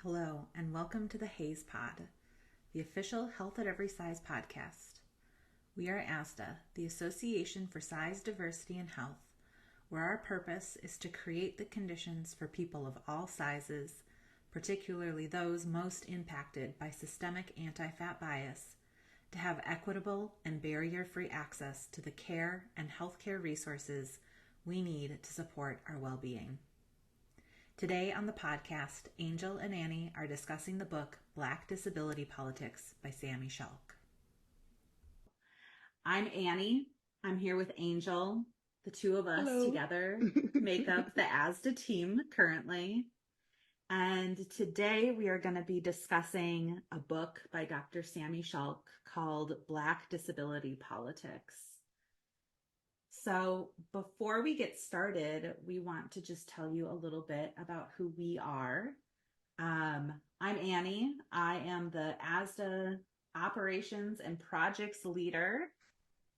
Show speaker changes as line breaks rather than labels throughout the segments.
Hello, and welcome to the HAES Pod, the official Health at Every Size podcast. We are ASDAH, the Association for Size Diversity and Health, where our purpose is to create the conditions for people of all sizes, particularly those most impacted by systemic anti-fat bias, to have equitable and barrier-free access to the care and healthcare resources we need to support our well-being. Today on the podcast, Angel and Annie are discussing the book Black Disability Politics by Sami Schalk. I'm Annie. I'm here with Angel. The two of us
Hello.
together make up the ASDAH team currently. And today we are going to be discussing a book by Dr. Sami Schalk called Black Disability Politics. So before we get started, we want to just tell you a little bit about who we are. I'm Annie. I am the ASDAH operations and projects leader.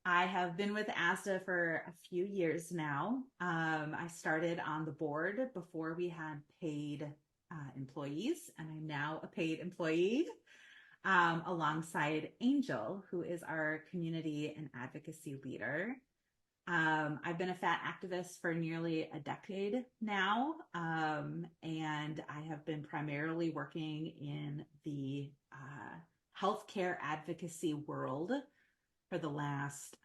I have been with ASDAH for a few years now. I started on the board before we had paid employees, and I'm now a paid employee alongside Angel, who is our community and advocacy leader. I've been a fat activist for nearly a decade now, and I have been primarily working in the healthcare advocacy world for the last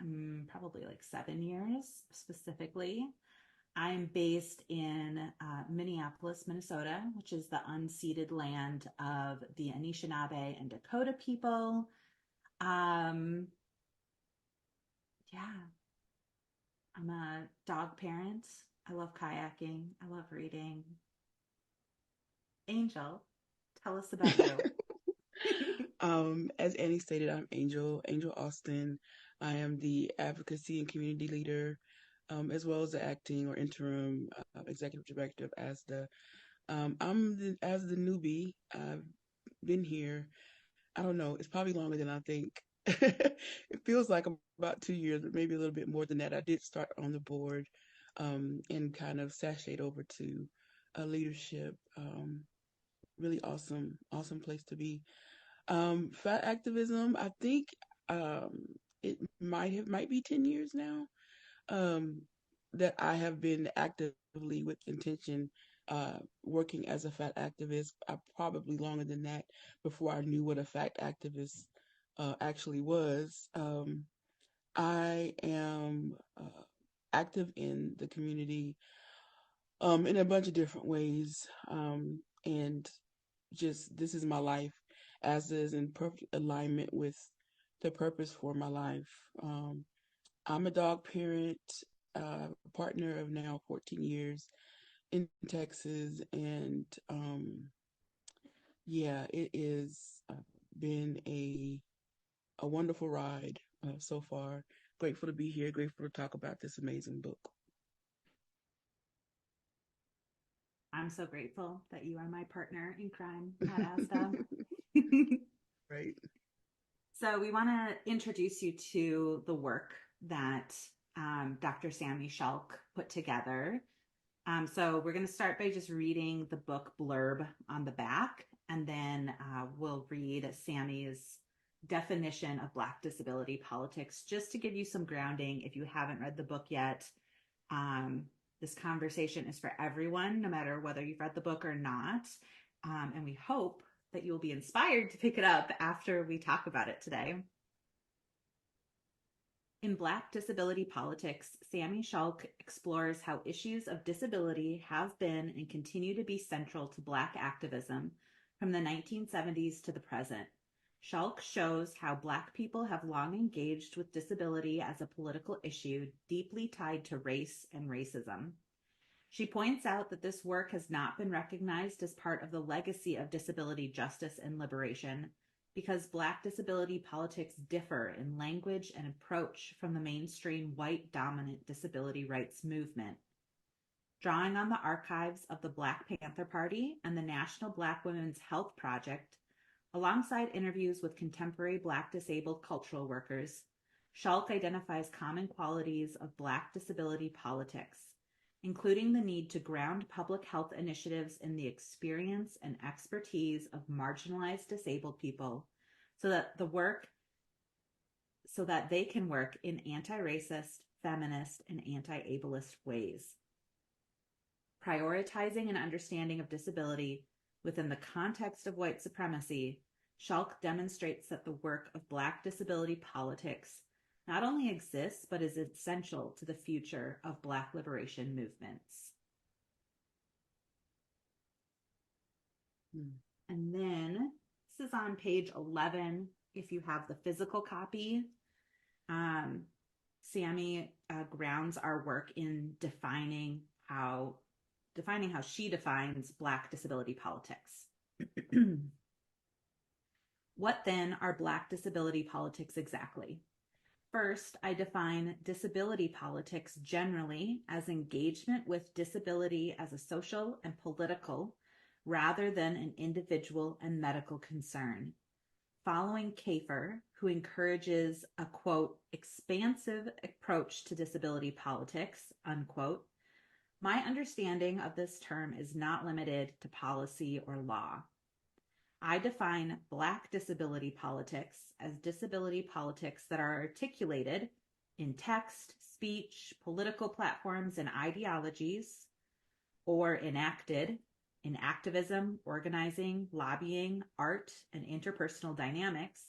probably like 7 years specifically. I'm based in Minneapolis, Minnesota, which is the unceded land of the Anishinaabe and Dakota people. Yeah. I'm a dog parent. I love kayaking. I love reading. Angel, tell us about you.
As Annie stated, I'm Angel Austin. I am the advocacy and community leader, as well as the acting or interim executive director of ASDA. As the newbie. I've been here. I don't know. It's probably longer than I think. It feels like about 2 years, but maybe a little bit more than that. I did start on the board, and kind of sashayed over to leadership. Really awesome place to be. Fat activism, I think it might be 10 years now um, that I have been actively with intention working as a fat activist. Probably longer than that before I knew what a fat activist actually was. I am active in the community in a bunch of different ways, and just this is my life, as is in perfect alignment with the purpose for my life. I'm a dog parent, partner of now 14 years in Texas, and yeah, it is been a wonderful ride so far. Grateful to be here. Grateful to talk about this amazing book.
I'm so grateful that you are my partner in crime at ASDA.
Right.
So we want to introduce you to the work that Dr. Sami Schalk put together. So we're going to start by just reading the book blurb on the back, and then we'll read Sami's definition of Black disability politics, just to give you some grounding if you haven't read the book yet. This conversation is for everyone, no matter whether you've read the book or not. And we hope that you'll be inspired to pick it up after we talk about it today. In Black Disability Politics, Sami Schalk explores how issues of disability have been and continue to be central to Black activism from the 1970s to the present. Schalk shows how Black people have long engaged with disability as a political issue deeply tied to race and racism. She points out that this work has not been recognized as part of the legacy of disability justice and liberation because Black disability politics differ in language and approach from the mainstream white dominant disability rights movement. Drawing on the archives of the Black Panther Party and the National Black Women's Health Project, alongside interviews with contemporary Black disabled cultural workers, Schalk identifies common qualities of Black disability politics, including the need to ground public health initiatives in the experience and expertise of marginalized disabled people so that they can work in anti-racist, feminist, and anti-ableist ways. Prioritizing an understanding of disability within the context of white supremacy, Schalk demonstrates that the work of Black disability politics not only exists, but is essential to the future of Black liberation movements. And then this is on page 11. If you have the physical copy, Sami grounds our work in defining how she defines Black disability politics. What then are Black disability politics exactly? First, I define disability politics generally as engagement with disability as a social and political rather than an individual and medical concern. Following Kafer, who encourages a, quote, expansive approach to disability politics, unquote, my understanding of this term is not limited to policy or law. I define Black disability politics as disability politics that are articulated in text, speech, political platforms, and ideologies, or enacted in activism, organizing, lobbying, art, and interpersonal dynamics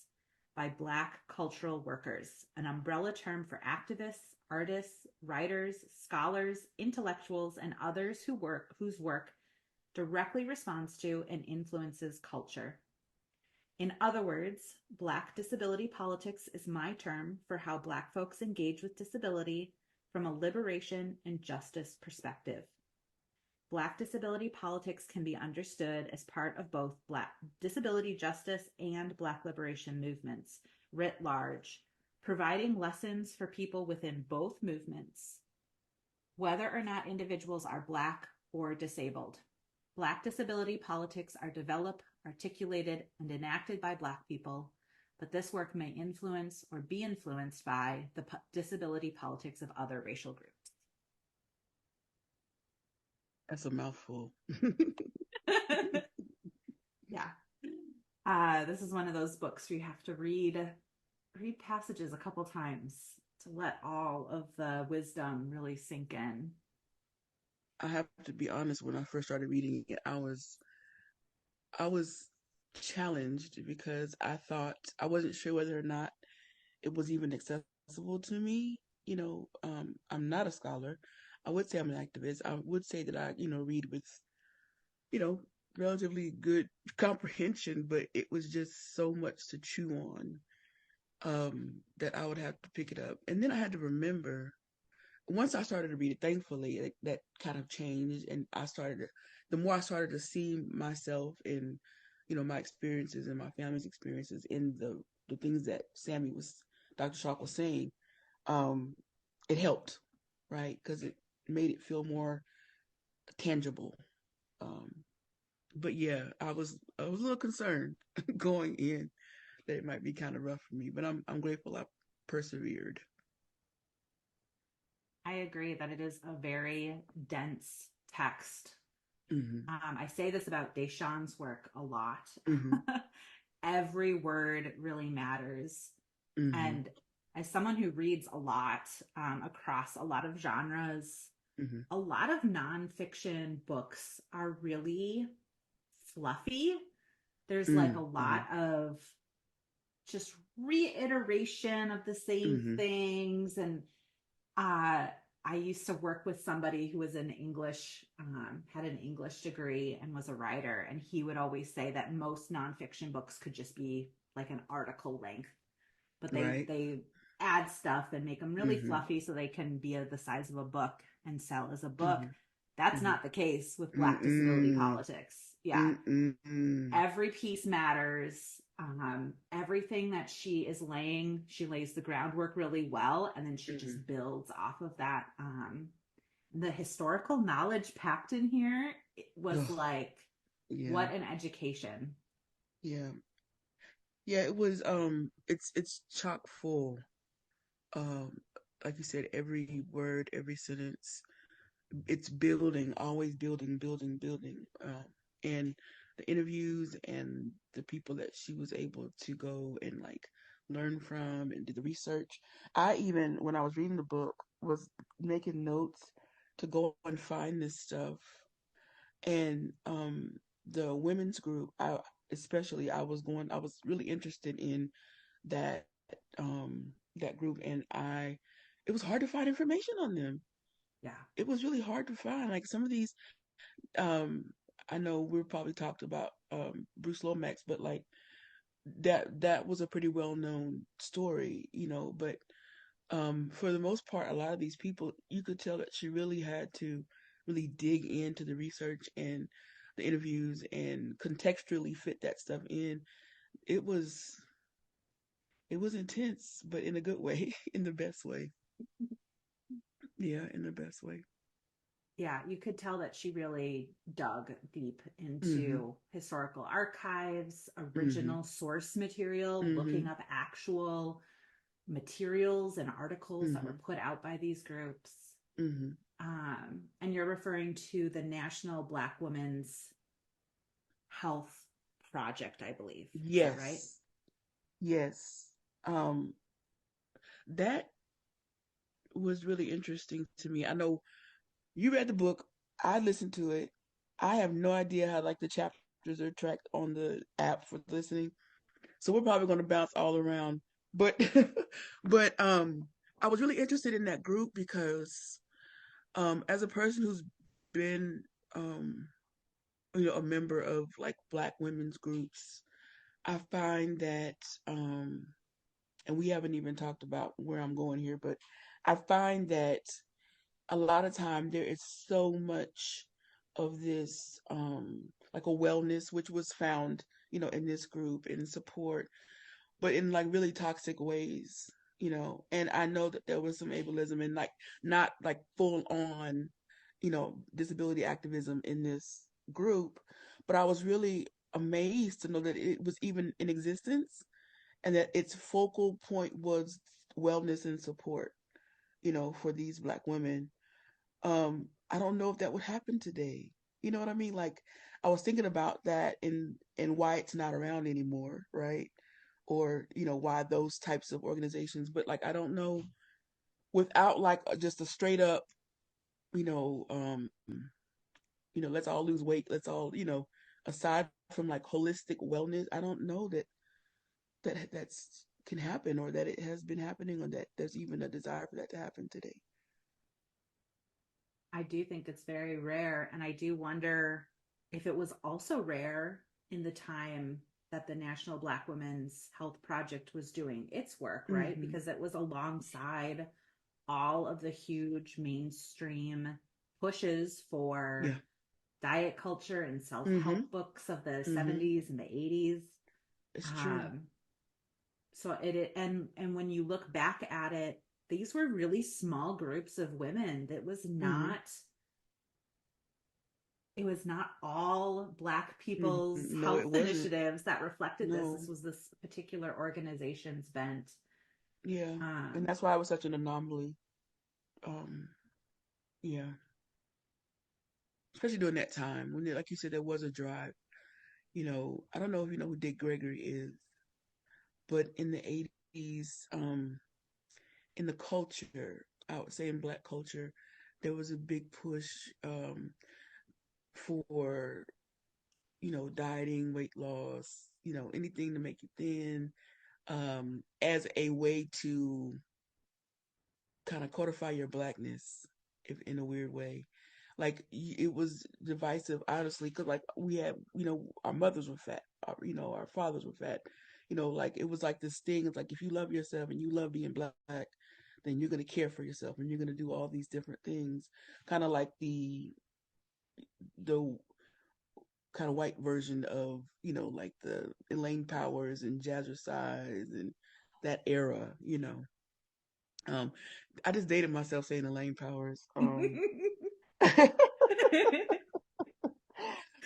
by Black cultural workers, an umbrella term for activists, artists, writers, scholars, intellectuals, and others whose work directly responds to and influences culture. In other words, Black disability politics is my term for how Black folks engage with disability from a liberation and justice perspective. Black disability politics can be understood as part of both Black disability justice and Black liberation movements writ large, providing lessons for people within both movements, whether or not individuals are Black or disabled. Black disability politics are developed, articulated, and enacted by Black people, but this work may influence or be influenced by the disability politics of other racial groups.
That's a mouthful.
Yeah. This is one of those books where you have to read passages a couple times to let all of the wisdom really sink in.
I have to be honest, when I first started reading it, I was challenged because I wasn't sure whether or not it was even accessible to me. I'm not a scholar. I would say I'm an activist. I would say that I, read with, you know, relatively good comprehension, but it was just so much to chew on that I would have to pick it up. And then I had to remember, once I started to read it, thankfully, that kind of changed. And the more I started to see myself in, my experiences and my family's experiences in the things that Dr. Schalk was saying, it helped, right? Because it made it feel more tangible. But yeah, I was a little concerned going in that it might be kind of rough for me, but I'm grateful I persevered.
I agree that it is a very dense text.
Mm-hmm.
I say this about Deshawn's work a lot.
Mm-hmm.
Every word really matters.
Mm-hmm.
And as someone who reads a lot across a lot of genres,
mm-hmm.
a lot of nonfiction books are really fluffy. There's like a lot of just reiteration of the same things. And I used to work with somebody who was had an English degree and was a writer. And he would always say that most nonfiction books could just be like an article length, but they add stuff and make them really fluffy so they can be the size of a book and sell as a book. That's not the case with Black disability politics. Yeah. Every piece matters. Everything that she lays the groundwork really well, and then she just builds off of that. The historical knowledge packed in here was what an education.
Yeah. Yeah, it was it's chock full. Like you said, every word, every sentence it's building, always building, building, building. And the interviews and the people that she was able to go and like learn from and do the research. I even, when I was reading the book, was making notes to go and find this stuff. And the women's group, I especially, I was really interested in that that group, and it was hard to find information on them.
Yeah.
It was really hard to find. Like some of these, um, I know we're probably talked about Bruce Lomax, but like that was a pretty well known story, you know. But for the most part, a lot of these people, you could tell that she really had to really dig into the research and the interviews and contextually fit that stuff in. It was it was intense, but in a good way, in the best way. Yeah, in the best way.
Yeah, you could tell that she really dug deep
Mhm.
into historical archives,
Mhm.
original source material, looking
Mhm.
up actual materials and articles that were
Mhm.
put out by these groups.
Mhm.
And you're referring to the National Black Women's Health Project, I believe. Is that right?
Yes. Yes. Um, that was really interesting to me. I know you read the book. I listened to it. I have no idea how like the chapters are tracked on the app for listening. So we're probably going to bounce all around. But but I was really interested in that group because as a person who's been um a member of like Black women's groups, I find that and we haven't even talked about where I'm going here, but I find that a lot of time there is so much of this like a wellness which was found, in this group in support, but in like really toxic ways, and I know that there was some ableism and like not like full on, disability activism in this group, but I was really amazed to know that it was even in existence and that its focal point was wellness and support, for these Black women. I don't know if that would happen today. You know what I mean? Like I was thinking about that and why it's not around anymore, right? Or, why those types of organizations, but like I don't know, without like just a straight up, you know, um, let's all lose weight, let's all, aside from like holistic wellness, I don't know that's can happen, or that it has been happening, or that there's even a desire for that to happen today.
I do think it's very rare. And I do wonder if it was also rare in the time that the National Black Women's Health Project was doing its work, right?
Mm-hmm.
Because it was alongside all of the huge mainstream pushes
Yeah.
for diet culture and self
Mm-hmm.
help books of the
Mm-hmm.
70s and the 80s.
It's true.
Um, so and when you look back at it, these were really small groups of women. That was
Mm-hmm.
not it was not all Black people's
Mm-hmm. No, it
health
wasn't.
initiatives that reflected this.
No.
This was this particular organization's bent.
Yeah. And
Um,
that's why it was such an anomaly. Um, yeah. Especially during that time when, like you said, there was a drive. I don't know if you know who Dick Gregory is, but in the 80s, in the culture, I would say in Black culture, there was a big push for, dieting, weight loss, anything to make you thin, as a way to kind of codify your Blackness, if in a weird way. Like it was divisive, honestly, because like we had, our mothers were fat, our fathers were fat, like it was like this thing. It's like if you love yourself and you love being Black, then you're gonna care for yourself and you're gonna do all these different things, kind of like the kind of white version of, like the Elaine Powers and Jazzercise and that era. Um, I just dated myself saying Elaine Powers.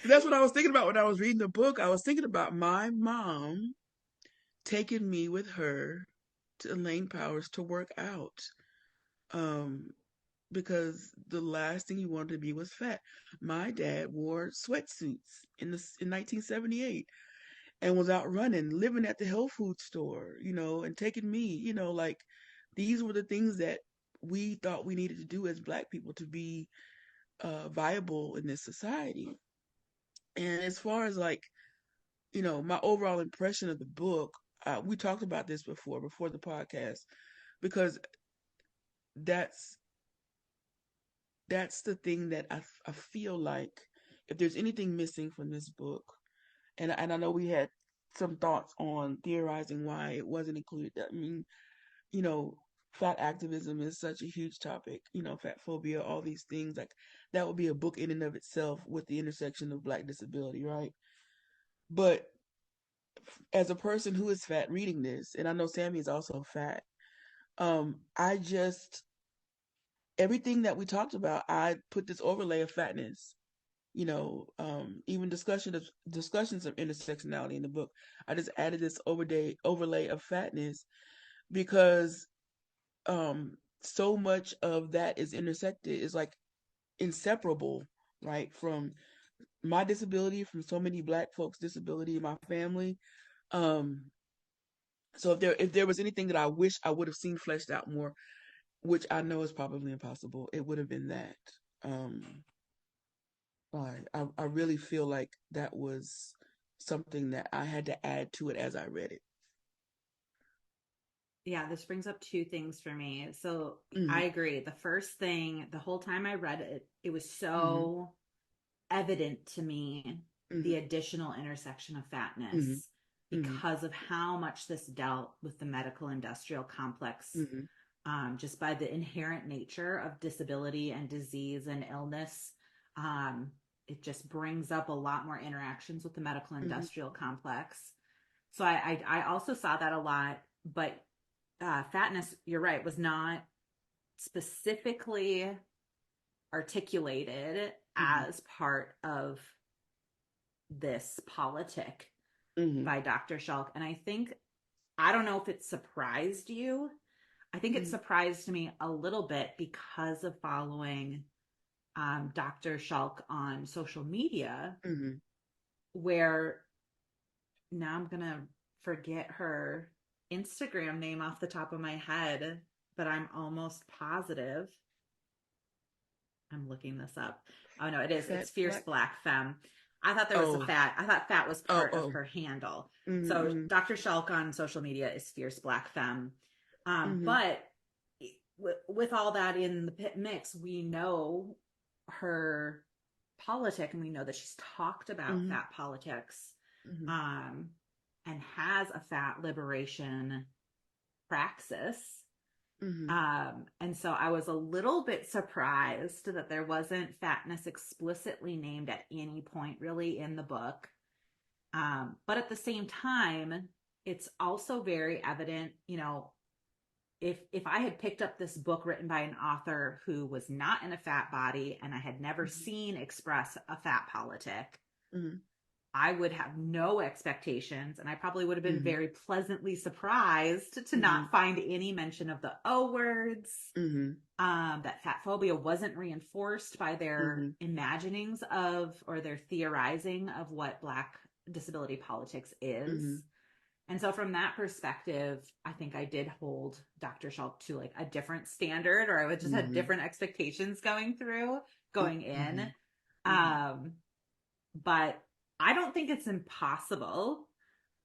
That's what I was thinking about when I was reading the book. I was thinking about my mom taking me with her to Elaine Powers to work out. Um, because the last thing he wanted to be was fat. My dad wore sweatsuits in 1978 and was out running, living at the health food store, and taking me, like these were the things that we thought we needed to do as Black people to be viable in this society. And as far as like, my overall impression of the book, we talked about this before the podcast, because that's that's the thing that I feel like if there's anything missing from this book, and I know we had some thoughts on theorizing why it wasn't included. I mean, you know, fat activism is such a huge topic. Fat phobia, all these things, like that would be a book in and of itself with the intersection of Black disability, right? But as a person who is fat reading this, and I know Sammy is also fat, I just everything that we talked about, I put this overlay of fatness. Even discussions of intersectionality in the book. I just added this overlay of fatness because so much of that is intersected, is like inseparable, right? From my disability, from so many Black folks' disability in my family. Um, so if there was anything that I wish I would have seen fleshed out more, which I know is probably impossible, it would have been that. Um, I really feel like that was something that I had to add to it as I read it.
Yeah, this brings up two things for me. So I
Mhm.
agree. The first thing, the whole time I read it, it was
Mhm.
so evident to me the
Mhm.
additional intersection of
Mhm.
fatness
Mhm.
because of how much this dealt with the medical industrial complex,
Mhm.
just by the inherent nature of disability and disease and illness. Um, it just brings up a lot more interactions with the medical
Mhm.
industrial complex. So I also saw that a lot, but fatness, you're right, was not specifically articulated
Mhm.
as part of this politic
Mhm.
by Dr. Schalk. And I think, I don't know if it surprised you. I think it
Mhm.
surprised me a little bit because of following Dr. Schalk on social media,
Mhm.
where now I'm going to forget her Instagram name off the top of my head, but I'm almost positive. I'm looking this up. Oh no, it is.
Fat
It's Fierce
Black.
Black Femme. I thought there was a
Oh.
fat. I thought fat was
Oh.
part of
Oh.
her handle. So
Mhm.
Dr. Schalk on social media is Fierce Black Femme.
Mhm.
But with all that in the mix, we know her politic, and we know that she's talked about
Mhm.
fat politics,
Mhm.
um, and has a fat liberation praxis.
Mhm.
And so I was a little bit surprised that there wasn't fatness explicitly named at any point really in the book. But at the same time, it's also very evident, if I had picked up this book written by an author who was not in a fat body and I had never
Mhm.
seen express a fat politic,
Mhm.
I would have no expectations, and I probably would have been
Mhm.
very pleasantly surprised to
Mhm.
not find any mention of the O words,
Mhm.
that fat phobia wasn't reinforced by their
Mhm.
imaginings of or their theorizing of what Black disability politics is.
Mhm.
And so, from that perspective, I think I did hold Dr. Schultz to like a different standard, or I would just had
Mhm.
different expectations going in.
Mhm. Mhm.
Um, but I don't think it's impossible.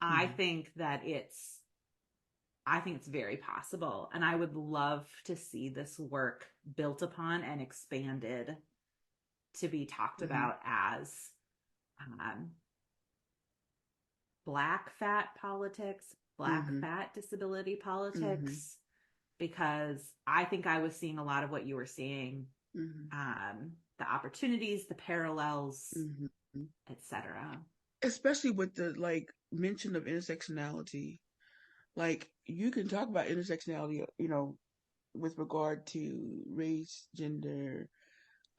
I
Mhm.
think that I think it's very possible. And I would love to see this work built upon and expanded to be talked
Mhm.
about as um, Black fat politics, Black
Mhm.
fat disability
Mhm.
politics, because I think I was seeing a lot of what you were seeing,
Mhm.
the opportunities, the parallels,
Mhm.
etc.
Especially with the like mention of intersectionality. Like you can talk about intersectionality, with regard to race, gender,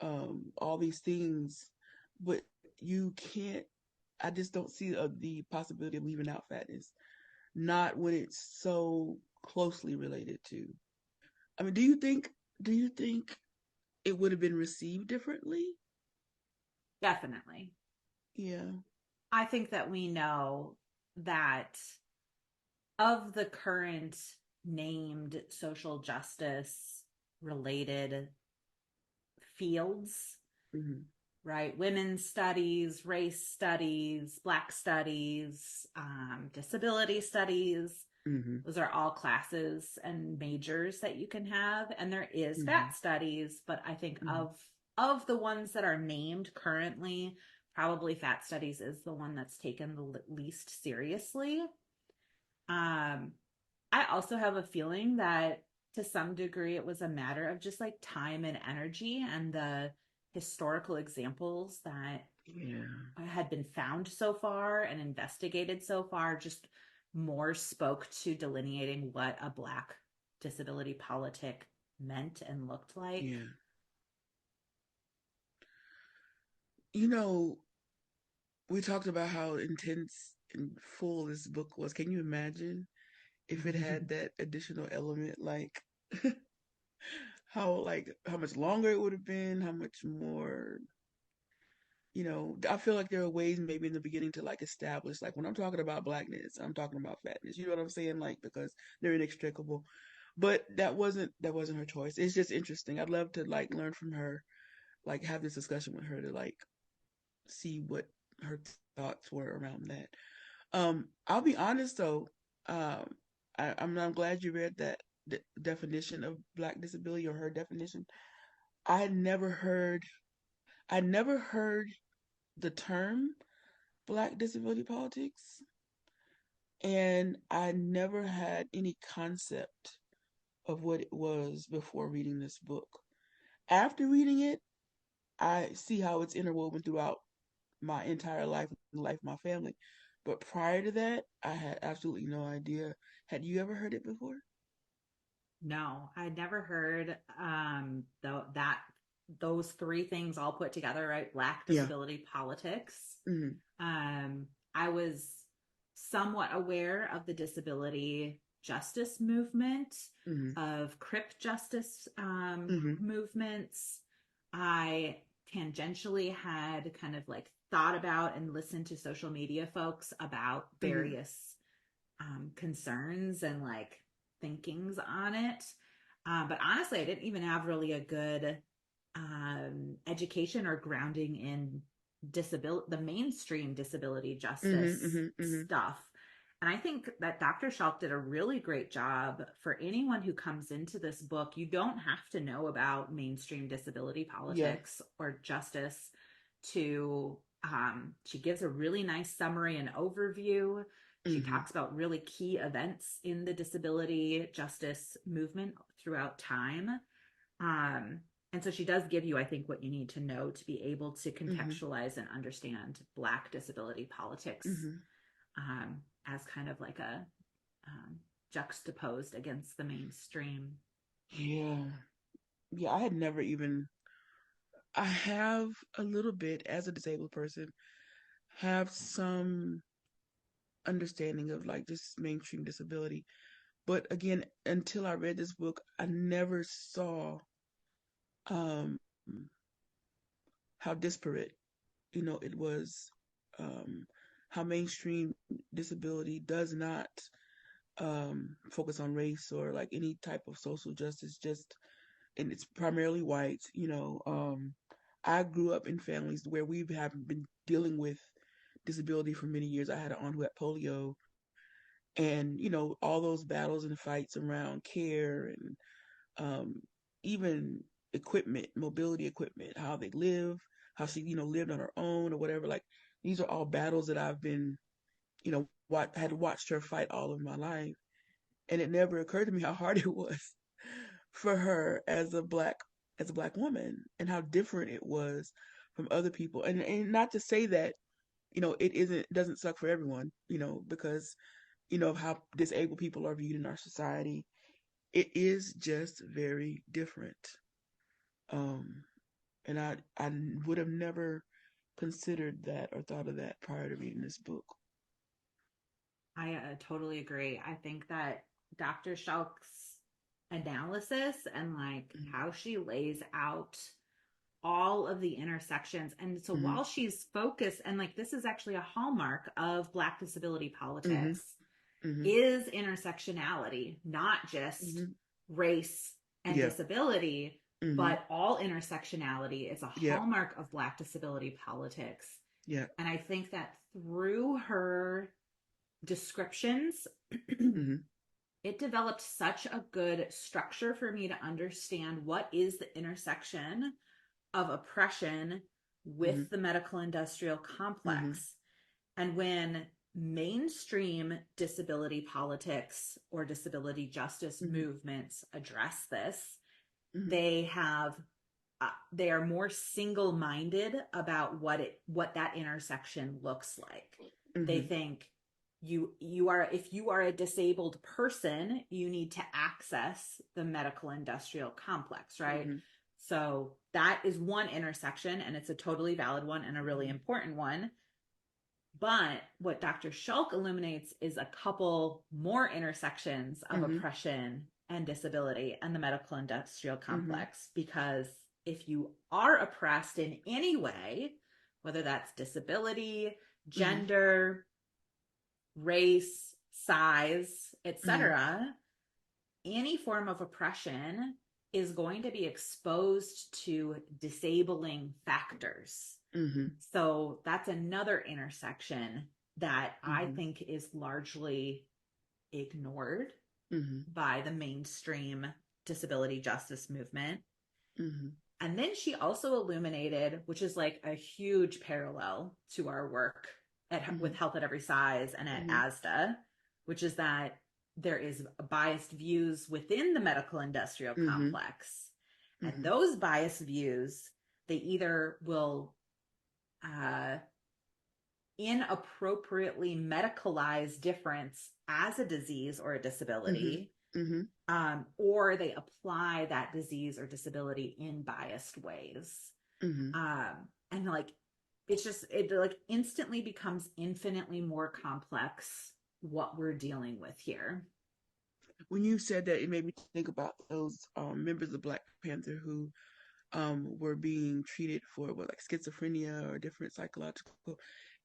all these things, but you can't. I just don't see the possibility of leaving out fatness, not when it's so closely related to. I mean, do you think? it would have been received differently.
Definitely.
Yeah.
I think that we know that of the current named social justice related fields,
Hmm.
right? Women's studies, race studies, Black studies, disability studies.
Hmm.
Those are all classes and majors that you can have. And there is
Hmm.
fat studies, but I think
Hmm.
of the ones that are named currently, probably fat studies is the one that's taken the least seriously. Um, I also have a feeling that to some degree it was a matter of just like time and energy and the historical examples that
Yeah.
had been found so far and investigated so far just more spoke to delineating what a Black disability politic meant and looked like.
Yeah. You know, we talked about how intense and full this book was. Can you imagine if it had that additional element, like how much longer it would have been, how much more, I feel like there are ways maybe in the beginning to like establish, like when I'm talking about blackness, I'm talking about fatness. You know what I'm saying? Like because they're inextricable. But that wasn't her choice. It's just interesting. I'd love to like learn from her, like have this discussion with her to like see what her thoughts were around that. I'll be honest though. Um, I'm glad you read that definition of black disability or her definition. I had never heard. I never heard the term black disability politics, and I never had any concept of what it was before reading this book. After reading it, I see how it's interwoven throughout my entire life and the life of my family. But prior to that, I had absolutely no idea. Had you ever heard it before?
No, I'd never heard that those three things all put together, right? Black
Yeah.
disability politics.
Mm-hmm.
I was somewhat aware of the disability justice movement,
Mm-hmm.
of crip justice
Mm-hmm.
movements. I tangentially had kind of like thought about and listened to social media folks about
Mm-hmm.
various concerns and like thinkings on it. But honestly, I didn't even have really a good education or grounding in disability, the mainstream disability
Mm-hmm.
justice
Mm-hmm. Mm-hmm.
stuff. And I think that Dr. Schalk did a really great job for anyone who comes into this book. You don't have to know about mainstream disability
Yeah.
politics or justice to, she gives a really nice summary and overview. She
Mm-hmm.
talks about really key events in the disability justice movement throughout time. Um, and so she does give you, I think, what you need to know to be able to
Mm-hmm.
contextualize and understand Black disability politics
Mm-hmm.
as kind of like a juxtaposed against the mainstream.
Yeah. Yeah, I had never even I have a little bit as a disabled person, have some understanding of like just mainstream disability. But again, until I read this book, I never saw um how disparate, it was, um how mainstream disability does not focus on race or like any type of social justice, just and it's primarily white. I grew up in families where we have been dealing with disability for many years. I had an aunt who had polio, and all those battles and fights around care and um, even equipment, mobility equipment, how they live, how she lived on her own or whatever. Like these are all battles that I've been had watched her fight all of my life, and it never occurred to me how hard it was for her as a black woman, and how different it was from other people. And not to say that it doesn't suck for everyone, because of how disabled people are viewed in our society. It is just very different. Um, and I would have never considered that or thought of that prior to reading this book.
I totally agree. I think that Dr. Schalk's analysis and like
Mm-hmm.
how she lays out all of the intersections. And so
Mm-hmm.
while she's focused, and like this is actually a hallmark of Black disability
Mm-hmm.
politics,
Mm-hmm.
is intersectionality, not just
Mm-hmm.
race and
Yeah.
disability,
Mm-hmm.
but all intersectionality is a
Yeah.
hallmark of Black disability politics.
Yeah.
And I think that through her descriptions,
Mm-hmm.
it developed such a good structure for me to understand what is the intersection of oppression
Mm-hmm.
with the medical industrial
Mm-hmm.
complex. And when mainstream disability politics or disability justice
Mm-hmm.
movements address this,
Mm-hmm.
they have they are more single-minded about what that intersection looks like. They
Mm-hmm.
think you are, if you are a disabled person, you need to access the medical industrial complex, right?
Mm-hmm.
So that is one intersection, and it's a totally valid one and a really important one. But what Dr. Schalk illuminates is a couple more intersections of
Mm-hmm.
oppression and disability and the medical industrial
Mm-hmm.
complex. Because if you are oppressed in any way, whether that's disability,
Mm-hmm.
gender, race, size,
Mm-hmm.
etc., any form of oppression is going to be exposed to disabling factors.
Mm-hmm.
So that's another intersection that I
Mm-hmm.
think is largely ignored
Mm-hmm.
by the mainstream disability justice movement.
Mm-hmm.
And then she also illuminated, which is like a huge parallel to our work with Health at Every Size and at
Mm-hmm.
ASDAH, which is that there is biased views within the medical industrial
Mm-hmm.
complex. And
Mm-hmm.
those biased views, they either will uh, inappropriately medicalize difference as a disease or a
Mm-hmm.
disability,
Mm-hmm.
or they apply that disease or disability in biased ways.
Mm-hmm.
And like, it's just, it like instantly becomes infinitely more complex what we're dealing with here.
When you said that, it made me think about those members of Black Panther who were being treated for what, like schizophrenia or different psychological,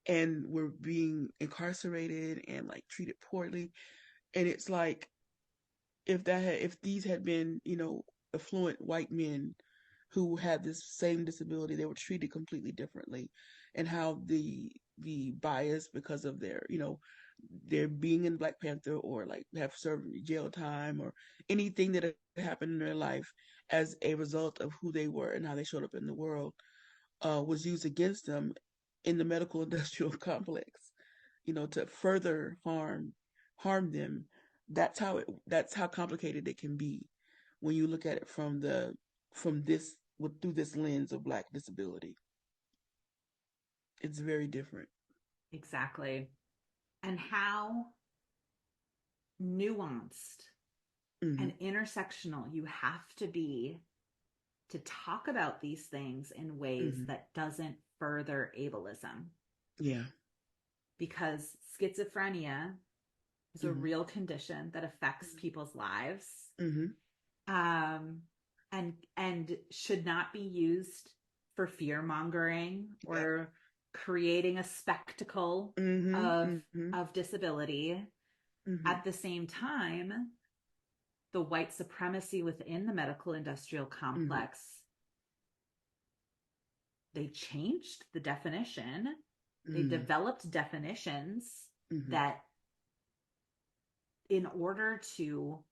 and were being incarcerated and like treated poorly. And it's like, if these had been, affluent white men who had this same disability, they were treated completely differently, and how the bias because of their, their being in Black Panther, or like have served jail time or anything that had happened in their life as a result of who they were and how they showed up in the world, was used against them in the medical industrial complex, to further harm them. That's how complicated it can be when you look at it from this through this lens of Black disability. It's very different.
Exactly. And how nuanced
Mm-hmm.
and intersectional you have to be to talk about these things in ways
Mm-hmm.
that doesn't further ableism,
Yeah.
because schizophrenia is a
Mm-hmm.
real condition that affects people's lives,
Mm-hmm.
um, and should not be used for fear mongering
Yeah.
or creating a spectacle
Mm-hmm.
of
Mm-hmm.
disability.
Mm-hmm.
At the same time, the white supremacy within the medical industrial
Mm-hmm.
complex, they changed the definition. They
Mm-hmm.
developed definitions
Mm-hmm.
that, in order to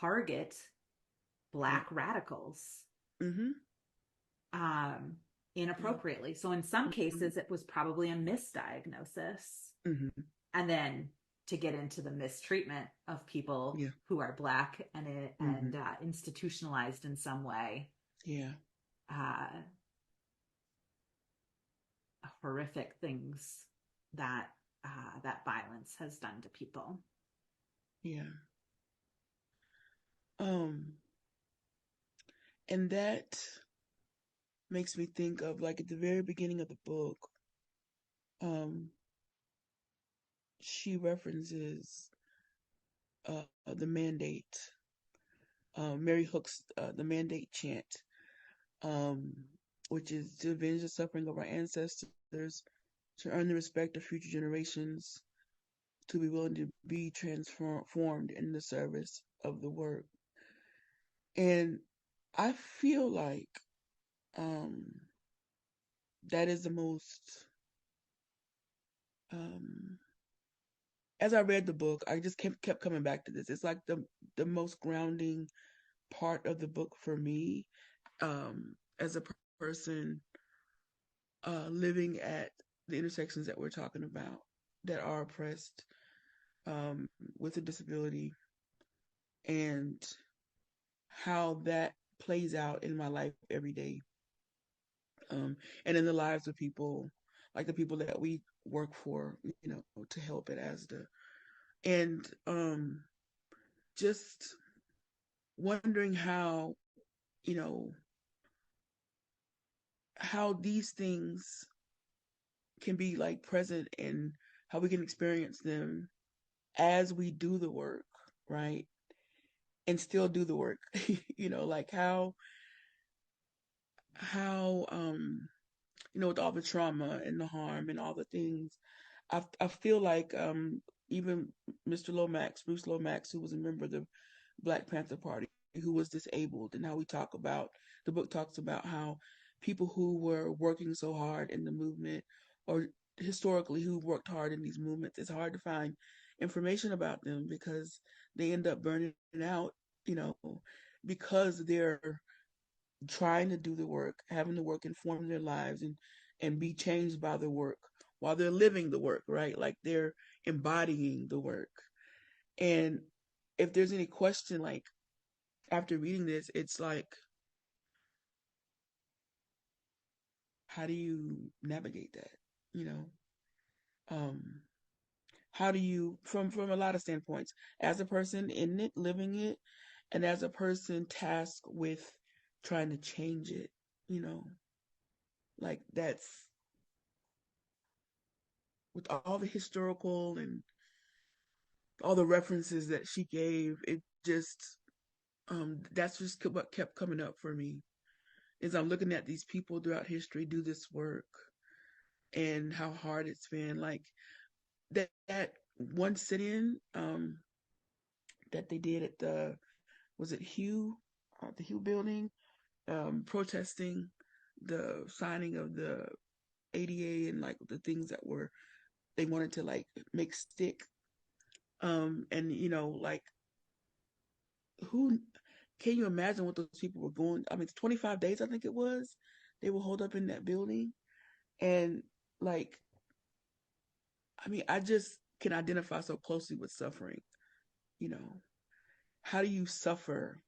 target
Yeah.
Black radicals,
Mm-hmm.
um,
Yeah.
inappropriately. So, in some
Mm-hmm.
cases, it was probably a misdiagnosis.
Mm-hmm.
And then to get into the mistreatment of people
Yeah.
who are Black
Mm-hmm.
and institutionalized in some way,
Yeah.
uh, horrific things that that violence has done to people.
Yeah. Um, and that makes me think of, like, at the very beginning of the book, um, she references the mandate, Mary Hook's The Mandate Chant, um, which is to avenge the suffering of our ancestors, to earn the respect of future generations, to be willing to be transformed in the service of the work. And I feel like um, that is the most, um, as I read the book, I just kept coming back to this. It's like the most grounding part of the book for me, as a person living at the intersections that we're talking about, that are oppressed, um, with a disability, and how that plays out in my life every day, and in the lives of people, like the people that we work for, to help at ASDA. And just wondering how, you know, how these things can be like present, and how we can experience them as we do the work, right? And still do the work. Like how with all the trauma and the harm and all the things, I feel like even Mr. Lomax, Bruce Lomax, who was a member of the Black Panther Party, who was disabled, and how the book talks about how people who were working so hard in the movement, or historically who worked hard in these movements, it's hard to find information about them because they end up burning out, you know, because they're trying to do the work, having the work inform their lives, and be changed by the work while they're living the work, right? Like they're embodying the work. And if there's any question, like after reading this, it's like, how do you navigate that? You know, um, how do you, from a lot of standpoints, as a person in it, living it, and as a person tasked with trying to change it, you know, like that's with all the historical and all the references that she gave, it just that's just what kept coming up for me, is I'm looking at these people throughout history do this work, and how hard it's been. Like that one sit-in that they did at the, was it Hugh, the Hugh building, protesting the signing of the ADA, and like the things that were, they wanted to like make stick, and like, who can you imagine what those people were going, I mean, 25 days I think it was, they were holed up in that building. And like, I mean, I just can identify so closely with suffering. you know how do you suffer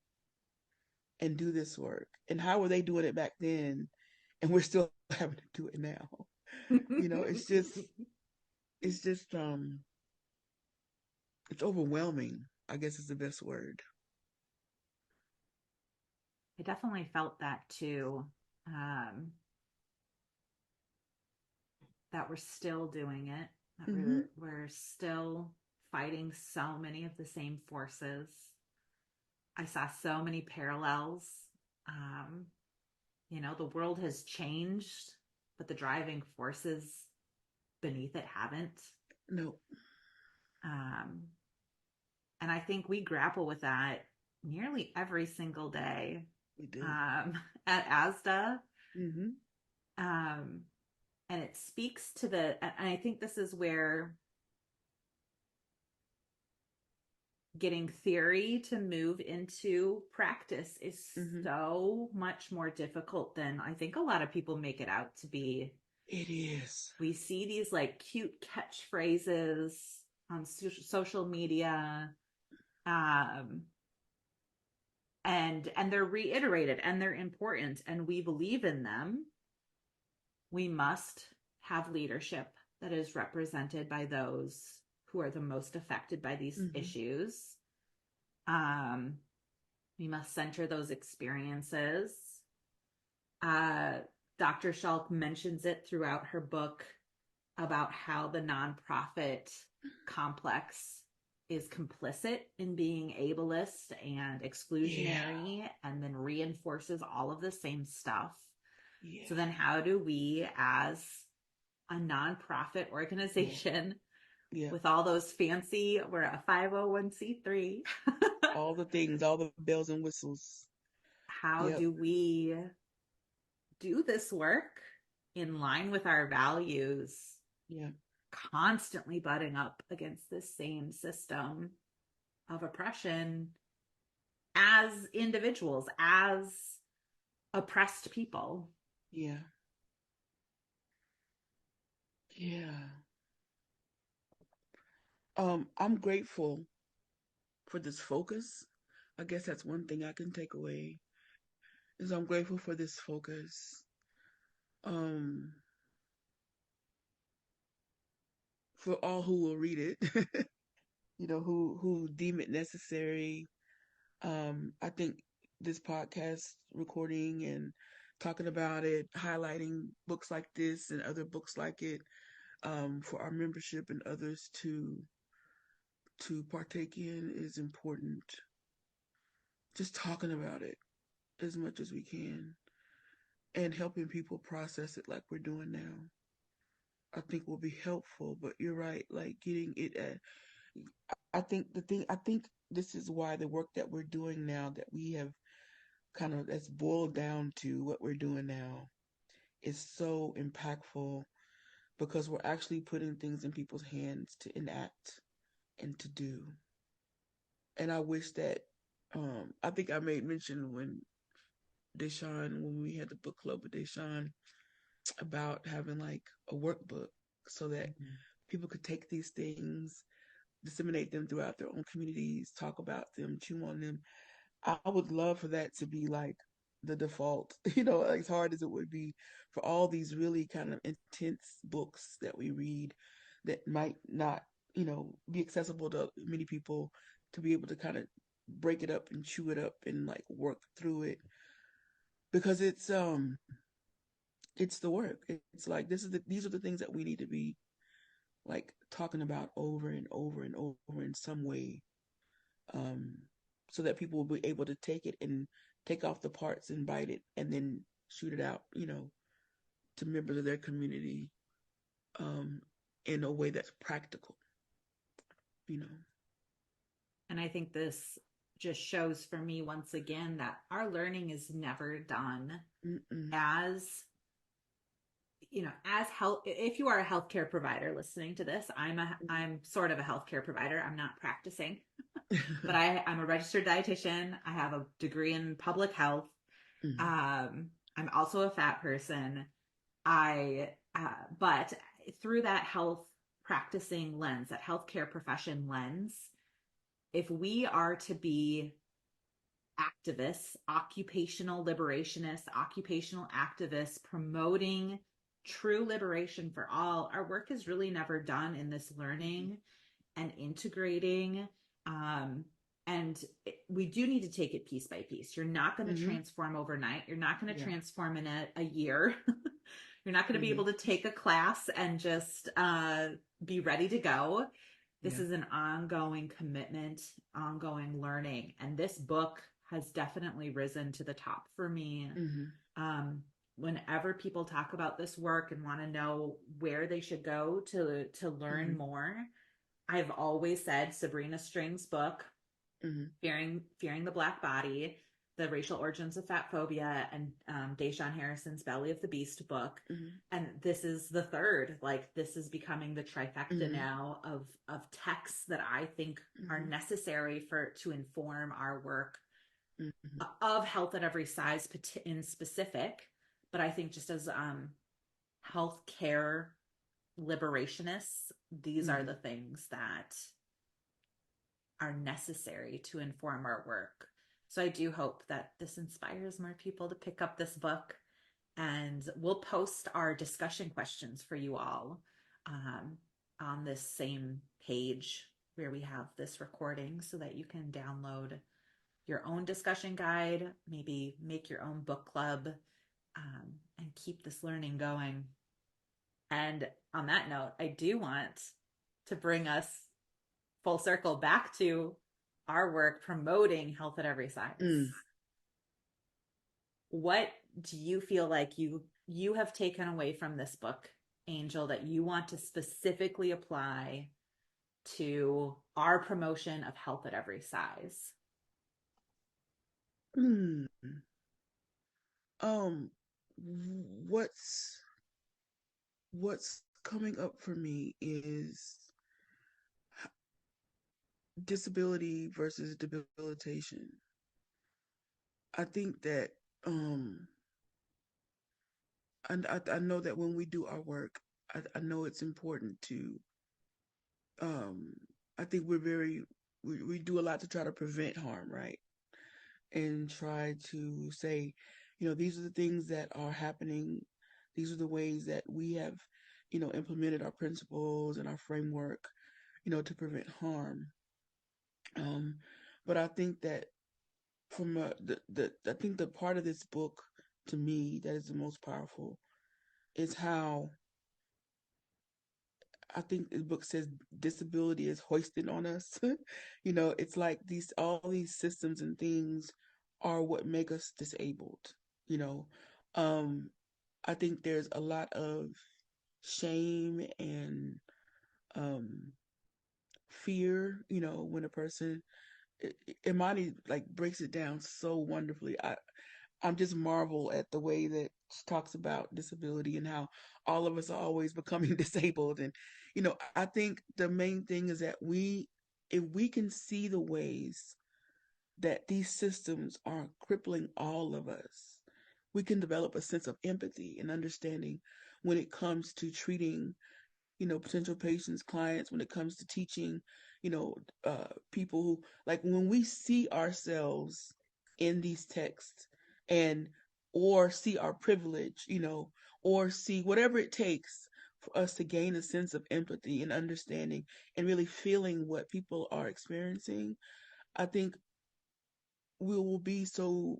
and do this work, and how were they doing it back then, and we're still having to do it now? It's just it's overwhelming, I guess is the best word.
I definitely felt that too. Um, that we're still doing it, that
Mm-hmm.
we're still fighting so many of the same forces. I saw so many parallels. Um, the world has changed, but the driving forces beneath it haven't.
No.
Um, and I think we grapple with that nearly every single day,
We do.
um, at ASDAH.
Mm-hmm.
Um, and it speaks to and I think this is where getting theory to move into practice is
Mm-hmm.
so much more difficult than I think a lot of people make it out to be.
It is.
We see these like cute catchphrases on social media, um, and they're reiterated and they're important and we believe in them. We must have leadership that is represented by those who are the most affected by these
Mm-hmm.
issues. Um, we must center those experiences. Uh, Dr. Schalk mentions it throughout her book about how the nonprofit complex is complicit in being ableist and
Yeah.
exclusionary and then reinforces all of the same stuff.
Yeah.
So then how do we as a nonprofit organization
Yeah.
with all those fancy, we're a 501c3,
All the things, all the bells and whistles.
how
Yep.
do we do this work in line with our values,
Yeah.
constantly butting up against this same system of oppression as individuals, as oppressed people?
Yeah. Yeah. I'm grateful for this focus. I guess that's one thing I can take away is I'm grateful for this focus. Um, for all who will read it, who deem it necessary. I think this podcast recording and talking about it, highlighting books like this and other books like it, for our membership and others to partake in is important. Just talking about it as much as we can and helping people process it like we're doing now, I think will be helpful. But you're right, like getting it at, I think this is why the work that we're doing now, that we have kind of, that's boiled down to what we're doing now, is so impactful because we're actually putting things in people's hands to enact and to do. And I wish that, I think I made mention when we had the book club with Deshaun, about having like a workbook so that
Mm-hmm.
people could take these things, disseminate them throughout their own communities, talk about them, chew on them. I would love for that to be like the default, as hard as it would be for all these really kind of intense books that we read that might not, be accessible to many people, to be able to kind of break it up and chew it up and like work through it because it's the work. It's like these are the things that we need to be like talking about over and over and over in some way, um, so that people will be able to take it and take off the parts and bite it and then shoot it out, to members of their community, um, in a way that's practical, you know.
And I think this just shows for me once again that our learning is never done.
Mm-mm.
As as health, if you are a healthcare provider listening to this, I'm sort of a healthcare provider. I'm not practicing, but I'm a registered dietitian. I have a degree in public health.
Mm-hmm.
I'm also a fat person. But through that health practicing lens, that healthcare profession lens, if we are to be activists, occupational liberationists, occupational activists promoting true liberation for all, our work is really never done in this learning and integrating. Um, we do need to take it piece by piece. You're not going to
Mm-hmm.
transform overnight. You're not going to
Yeah.
transform in a year. You're not going to be
Mm-hmm.
able to take a class and just be ready to go. This
Yeah.
is an ongoing commitment, ongoing learning. And this book has definitely risen to the top for me.
Mm-hmm.
Um, Whenever people talk about this work and want to know where they should go to learn
Mm-hmm.
more, I've always said Sabrina String's book,
Mm-hmm.
Fearing the Black Body, The Racial Origins of Fat Phobia, and Deshaun Harrison's Belly of the Beast book.
Mm-hmm.
And this is the third. Like, this is becoming the trifecta
Mm-hmm.
now of texts that I think are
Mm-hmm.
necessary to inform our work
Mm-hmm.
of health at every size in specific. But I think just as healthcare liberationists, these are
Mm-hmm.
the things that are necessary to inform our work. So I do hope that this inspires more people to pick up this book. And we'll post our discussion questions for you all on this same page where we have this recording so that you can download your own discussion guide, maybe make your own book club, and keep this learning going. And on that note, I do want to bring us full circle back to our work promoting health at every size.
Mm.
What do you feel like you have taken away from this book, Angel, that you want to specifically apply to our promotion of health at every size?
Mm. Um, what's coming up for me is disability versus debilitation. I think that um I know that when we do our work, I know it's important to um I think we do a lot to try to prevent harm, right? And try to say, these are the things that are happening. These are the ways that we have, implemented our principles and our framework, to prevent harm. Um, but I think that from I think the part of this book to me that is the most powerful is how I think the book says disability is hoisted on us. It's like all these systems and things are what make us disabled. You know, um, I think there's a lot of shame and um, fear. When a person, Imani like breaks it down so wonderfully. I'm just marvel at the way that she talks about disability and how all of us are always becoming disabled. And, I think the main thing is that if we can see the ways that these systems are crippling all of us, we can develop a sense of empathy and understanding when it comes to treating potential patients, clients, when it comes to teaching, you know, people who, like, when we see ourselves in these texts and, or see our privilege, or see whatever it takes for us to gain a sense of empathy and understanding and really feeling what people are experiencing, I think we will be so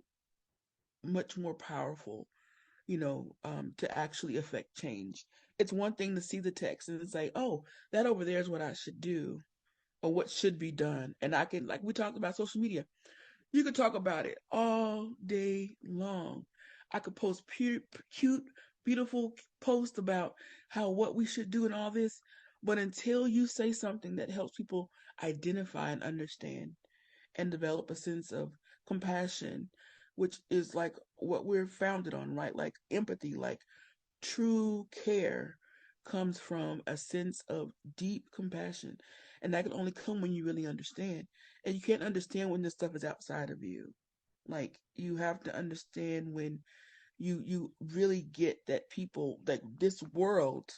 much more powerful, to actually affect change. It's one thing to see the text and say, oh, that over there is what I should do or what should be done. And I can, like we talked about social media, you could talk about it all day long. I could post cute, beautiful posts about how what we should do and all this. But until you say something that helps people identify and understand and develop a sense of compassion, which is like what we're founded on, right? Like empathy, like true care comes from a sense of deep compassion. And that can only come when you really understand. And you can't understand when this stuff is outside of you. Like you have to understand when you really get that people, like this world,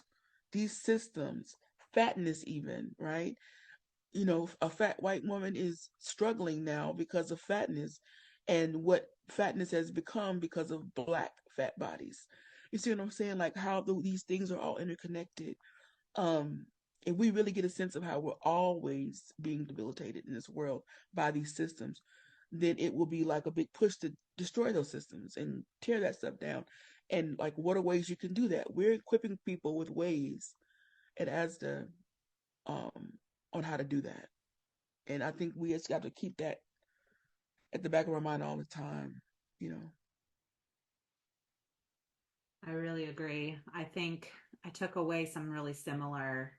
these systems, fatness even, right? A fat white woman is struggling now because of fatness and what fatness has become because of black fat bodies. You see what I'm saying? Like how these things are all interconnected. Um, if we really get a sense of how we're always being debilitated in this world by these systems, then it will be like a big push to destroy those systems and tear that stuff down. And like, what are ways you can do that? We're equipping people with ways at ASDA um, on how to do that. And I think we just got to keep that at the back of our mind all the time, you know.
I really agree. I think I took away some really similar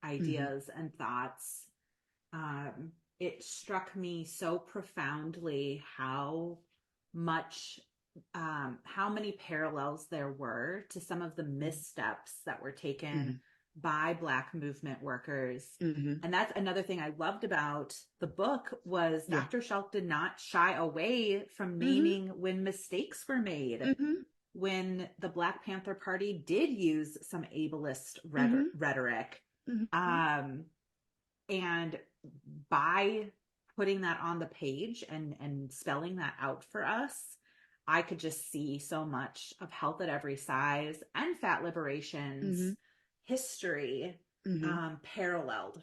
Mm-hmm.
ideas and thoughts. Um, it struck me so profoundly much, how many parallels there were to some of the missteps that were taken
Mm-hmm.
by Black movement workers.
Mm-hmm.
And that's another thing I loved about the book was
Yeah.
Dr. Schalk did not shy away from
Mm-hmm.
naming when mistakes were made,
Mm-hmm.
when the Black Panther Party did use some ableist
Mm-hmm.
rhetoric.
Mm-hmm.
Um, and by putting that on the page and spelling that out for us, I could just see so much of health at every size and fat liberation's
Mm-hmm.
history
Mm-hmm.
paralleled,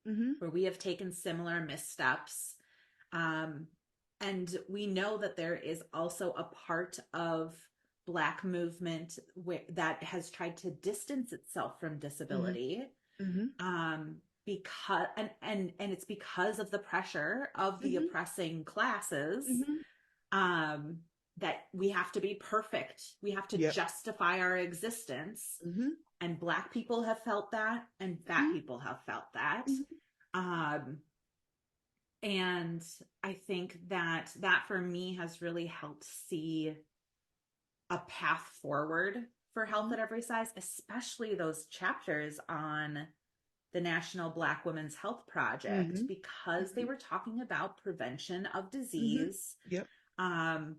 Mm-hmm.
where we have taken similar missteps. Um, and we know that there is also a part of Black movement that has tried to distance itself from
Mm-hmm.
disability.
Mm-hmm.
Um, and it's because of the pressure of the
Mm-hmm.
oppressing classes,
Mm-hmm.
um, that we have to be perfect. We have to
Yep.
justify our existence.
Mm-hmm.
And Black people have felt that, and fat people have felt that.
Mm-hmm.
Um, and I think that that for me has really helped see a path forward for health
Mm-hmm.
at every size, especially those chapters on the National Black Women's Health Project,
Mm-hmm.
because they
Mm-hmm.
were talking about prevention of
Mm-hmm.
disease.
Yep.
Um,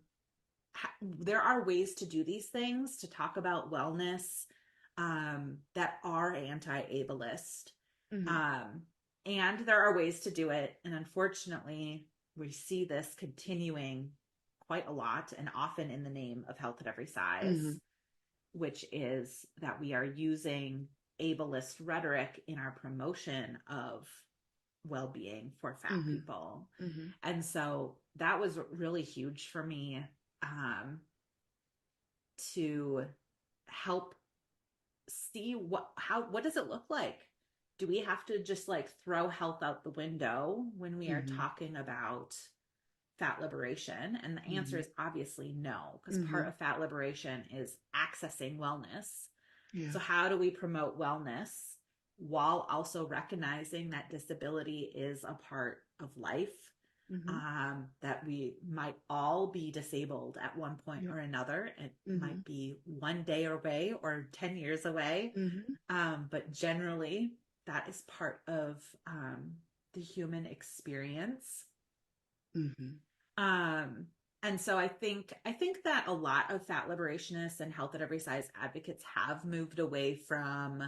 there are ways to do these things, to talk about wellness, that are anti-ableist.
Mm-hmm.
Um, and there are ways to do it. And unfortunately, we see this continuing quite a lot and often in the name of health at every
Mm-hmm.
size, which is that we are using ableist rhetoric in our promotion of well-being for fat
Mm-hmm.
people.
Mm-hmm.
And so that was really huge for me, um, to help see what does it look like? Do we have to just like throw health out the window when we are
Mm-hmm.
talking about fat liberation? And the answer
Mm-hmm.
is obviously no, because
Mm-hmm.
part of fat liberation is accessing wellness.
Yeah.
So how do we promote wellness while also recognizing that disability is a part of life?
Mm-hmm.
That we might all be disabled at one point
Yep.
or another. It
Mm-hmm.
might be one day away or 10 years away.
Mm-hmm.
But generally, that is part of, the human experience.
Mm-hmm.
Um, and so I think that a lot of fat liberationists and health at every size advocates have moved away from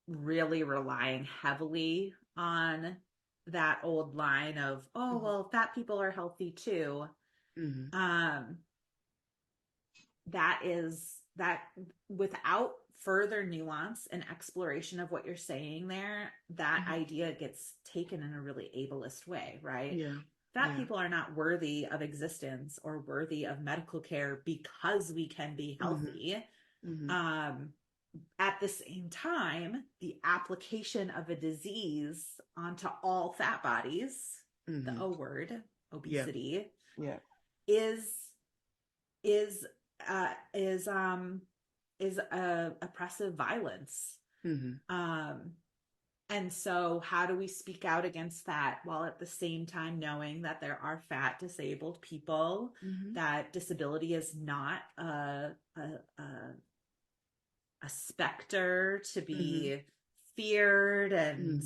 really relying heavily on that old line of, oh,
Mm-hmm.
well, fat people are healthy too.
Mm-hmm.
Um, that is that without further nuance and exploration of what you're saying there, that
Mm-hmm.
idea gets taken in a really ableist way, right?
Yeah.
Fat
Yeah.
people are not worthy of existence or worthy of medical care because we can be
Mm-hmm.
healthy.
Mm-hmm.
Um, at the same time, the application of a disease onto all fat bodies, the
Mm-hmm.
O word,
Yeah.
obesity,
Yeah.
is is is oppressive violence.
Mm-hmm.
Um, and so, how do we speak out against that while at the same time knowing that there are fat disabled people,
Mm-hmm.
that disability is not a specter to
Mm-hmm.
be feared, and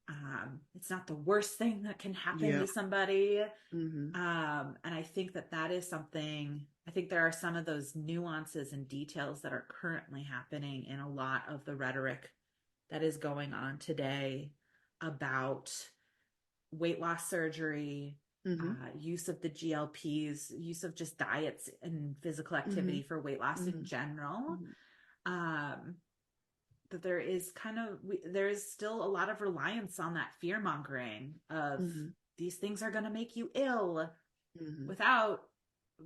Mm-hmm.
it's not the worst thing that can happen
Yeah.
to somebody.
Mm-hmm.
And I think that that is something, I think there are some of those nuances and details that are currently happening in a lot of the rhetoric that is going on today about weight loss surgery,
Mm-hmm.
use of the GLPs, use of just diets and physical
Mm-hmm.
activity for weight loss in
Mm-hmm.
general.
Mm-hmm.
Um, that there is there is still a lot of reliance on that fear mongering of
Mm-hmm.
these things are going to make you ill,
Mm-hmm.
without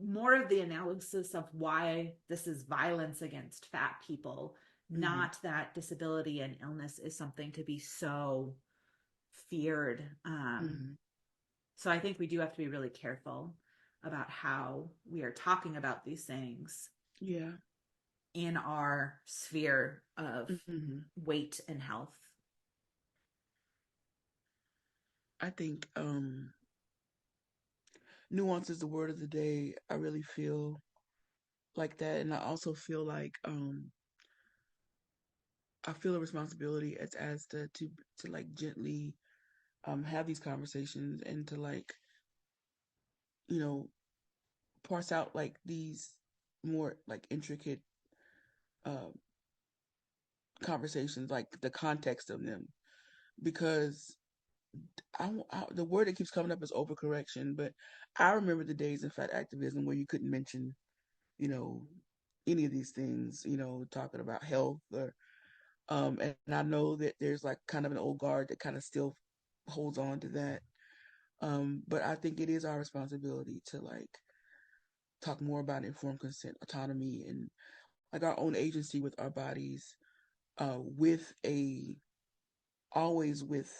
more of the analysis of why this is violence against fat people,
Mm-hmm.
not that disability and illness is something to be so feared.
Mm-hmm.
So I think we do have to be really careful about how we are talking about these things
Yeah.
in our sphere of
Mm-hmm.
weight and health.
I think nuance is the word of the day. I really feel like that, and I also feel like I feel a responsibility as to like gently have these conversations and to like you know parse out like these more like intricate uh, conversations, like the context of them, because the word that keeps coming up is overcorrection. But I remember the days in fat activism where you couldn't mention, you know, any of these things, talking about health or, and I know that there's like kind of an old guard that kind of still holds on to that. But I think it is our responsibility to like talk more about informed consent, autonomy, and like our own agency with our bodies, with a always with,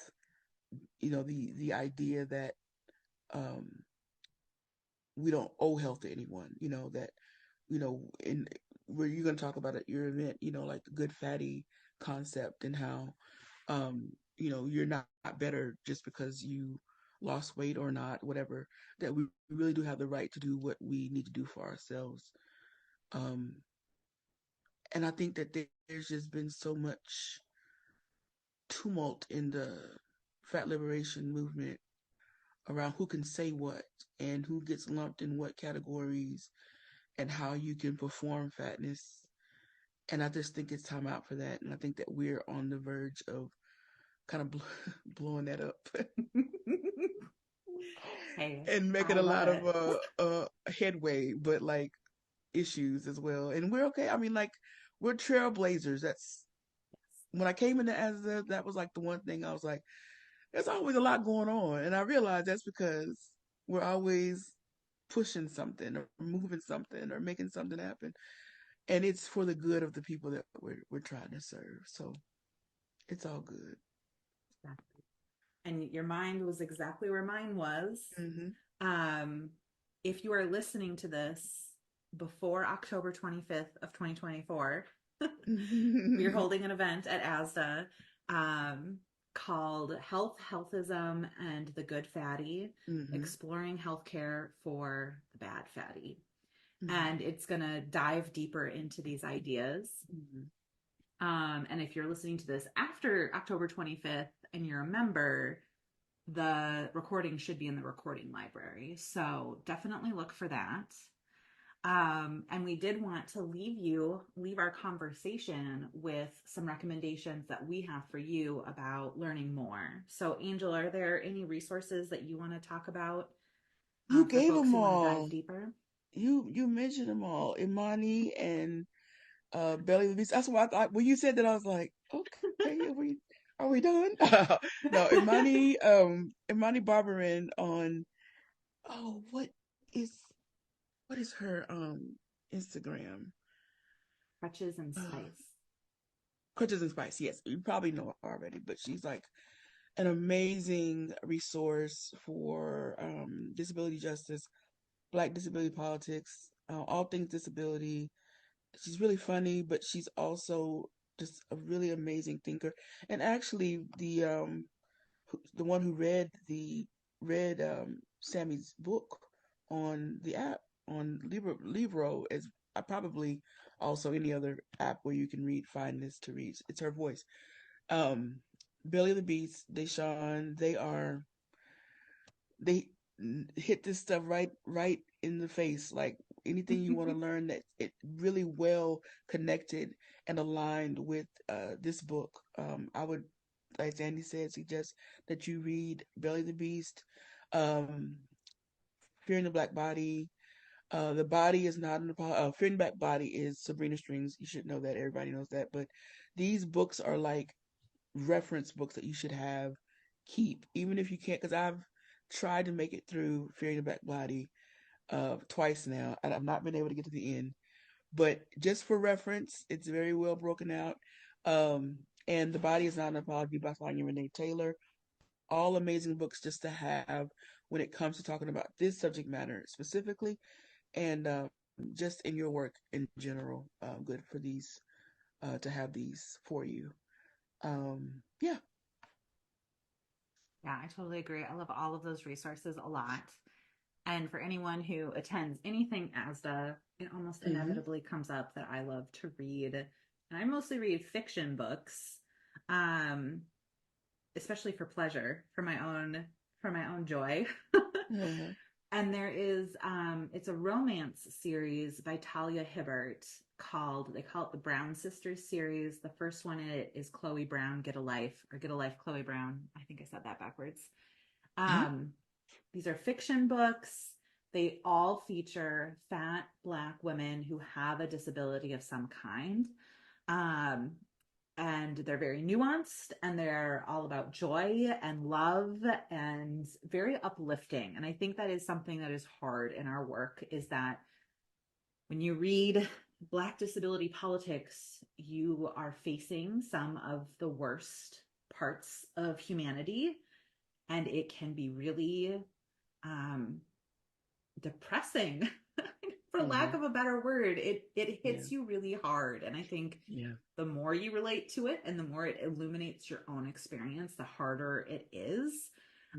the idea that um, we don't owe health to anyone. That in where you're going to talk about at your event, like the good fatty concept, and how you're not better just because you lost weight or not, whatever. That we really do have the right to do what we need to do for ourselves. Um, and I think that there's just been so much tumult in the fat liberation movement around who can say what and who gets lumped in what categories and how you can perform fatness. And I just think it's time out for that. And I think that we're on the verge of kind of blowing that up
Hey,
and making
I
a
love
lot
it.
of headway, but like issues as well. And we're okay. I mean, like, we're trailblazers. That's when I came into ASDAH, that was like the one thing I was like, there's always a lot going on. And I realized that's because we're always pushing something or moving something or making something happen. And it's for the good of the people that we're trying to serve. So it's all good.
And your mind was exactly where mine was.
Mm-hmm.
Um, if you are listening to this before October 25th of 2024, we're holding an event at ASDAH called Health, Healthism, and the Good Fatty,
Mm-hmm.
Exploring Healthcare for the Bad Fatty.
Mm-hmm.
And it's going to dive deeper into these ideas.
Mm-hmm.
And if you're listening to this after October 25th and you're a member, the recording should be in the recording library. So definitely look for that. And we did want to leave our conversation with some recommendations that we have for you about learning more. So, Angel, are there any resources that you want to talk about
You
for
gave
folks
them
who want to dive
all.
deeper?
You mentioned them all. Imani and Belly of the Beast. That's why I thought when you said that I was like, okay, are we done? No, Imani Barberin on, oh, is what is her Instagram?
Crutches and
Uh,
Spice.
Crutches and Spice. Yes, you probably know her already, but she's like an amazing resource for disability justice, Black disability politics, all things disability. She's really funny, but she's also just a really amazing thinker. And actually, the one who read Sammy's book on the app on Libro is probably also any other app where you can find this to read. It's her voice. Um, Billy the Beast, Deshawn, they hit this stuff right in the face. Like anything you want to learn, that it really well connected and aligned with this book. I would, like Sandy said, suggest that you read Belly the Beast, um, Fearing the Black Body. The body is not an Fearing the Black Body is Sabrina Strings. You should know that. Everybody knows that. But these books are like reference books that you should keep, even if you can't. Because I've tried to make it through Fearing the Black Body twice now, and I've not been able to get to the end. But just for reference, it's very well broken out. And The Body is Not an Apology by Sonia Renee Taylor. All amazing books just to have when it comes to talking about this subject matter specifically, and just in your work in general. Good for these to have these for you. Yeah.
Yeah, I totally agree. I love all of those resources a lot. And for anyone who attends anything ASDA, it almost
Mm-hmm.
inevitably comes up that I love to read. And I mostly read fiction books, um, especially for pleasure, for my own joy.
Uh-huh.
And there is it's a romance series by Talia Hibbert called, they call it the Brown Sisters series. The first one in it is Chloe Brown Get a Life, or Get a Life Chloe Brown. I think I said that backwards.
Mm-hmm.
Um, these are fiction books. They all feature fat Black women who have a disability of some kind. Um, and they're very nuanced, and they're all about joy and love and very uplifting. And I think that is something that is hard in our work, is that when you read Black disability politics, you are facing some of the worst parts of humanity, and it can be really depressing, for lack of a better word. It
Yeah.
hits you really hard, and I think
Yeah.
the more you relate to it and the more it illuminates your own experience, the harder it is.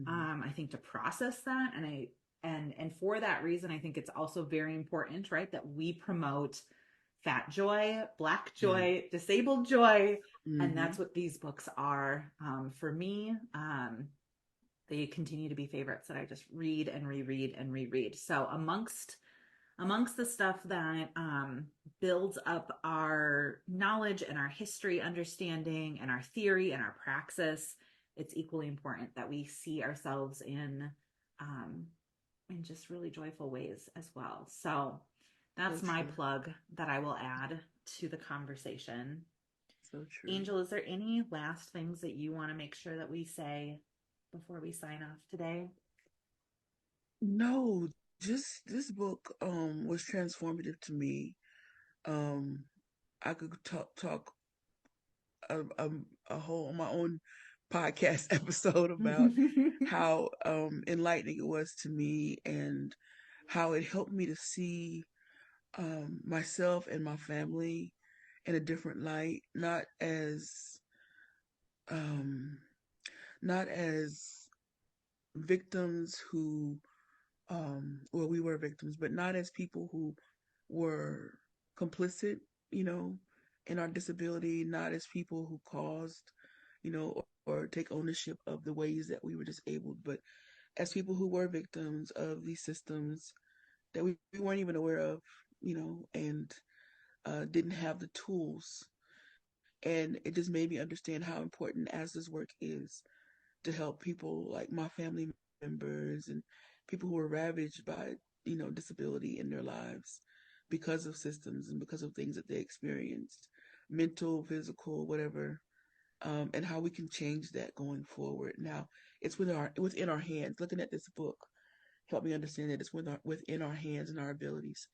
I think to process that, and for that reason, I think it's also very important, right, that we promote fat joy, black
Yeah.
joy, disabled joy, and
Mm-hmm.
that's what these books are. For me, they continue to be favorites that I just read and reread and reread. So amongst the stuff that builds up our knowledge and our history understanding and our theory and our praxis, it's equally important that we see ourselves in just really joyful ways as well. So
So
that's my
true.
plug that I will add to the conversation.
So true.
Angel, is there any last things that you want to make sure that we say before we sign off today?
No, just this book was transformative to me. Um I could talk a, a whole on my own podcast episode about how enlightening it was to me and how it helped me to see myself and my family in a different light, um, not as victims who, well, we were victims, but not as people who were complicit, you know, in our disability, not as people who caused, or take ownership of the ways that we were disabled, but as people who were victims of these systems that we weren't even aware of, and didn't have the tools. And it just made me understand how important ASDA's work is to help people like my family members and people who are ravaged by, disability in their lives because of systems and because of things that they experienced, mental, physical, whatever, and how we can change that going forward. Now, it's within our hands. Looking at this book helped me understand that it's within our hands and our abilities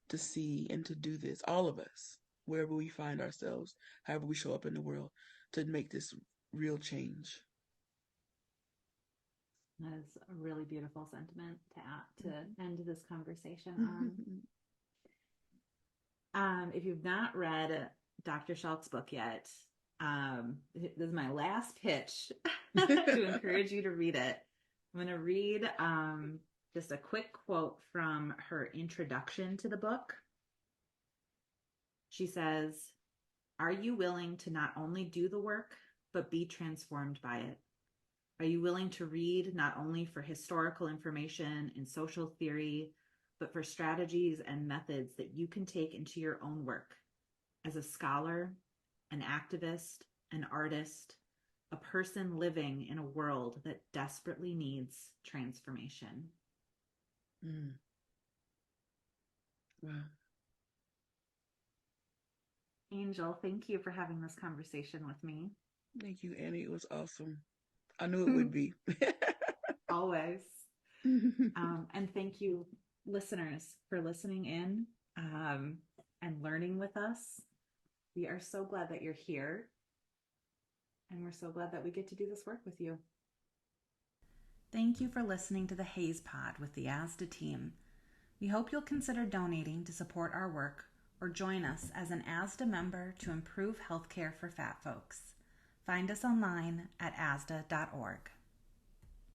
to see and to do this, all of us, wherever we find ourselves, however we show up in the world, to make this real change.
That is a really beautiful sentiment to end this conversation on. If you've not read Dr. Schalk's book yet, this is my last pitch to encourage you to read it. I'm going to read just a quick quote from her introduction to the book. She says, "Are you willing to not only do the work, but be transformed by it? Are you willing to read not only for historical information and social theory, but for strategies and methods that you can take into your own work as a scholar, an activist, an artist, a person living in a world that desperately needs transformation?"
Mm. Wow.
Angel, thank you for having this conversation with me.
Thank you, Annie. It was awesome. I knew it would be.
Always. And thank you, listeners, for listening in and learning with us. We are so glad that you're here, and we're so glad that we get to do this work with you. Thank you for listening to the HAES Pod with the ASDAH team. We hope you'll consider donating to support our work or join us as an ASDAH member to improve healthcare for fat folks. Find us online at asdah.org.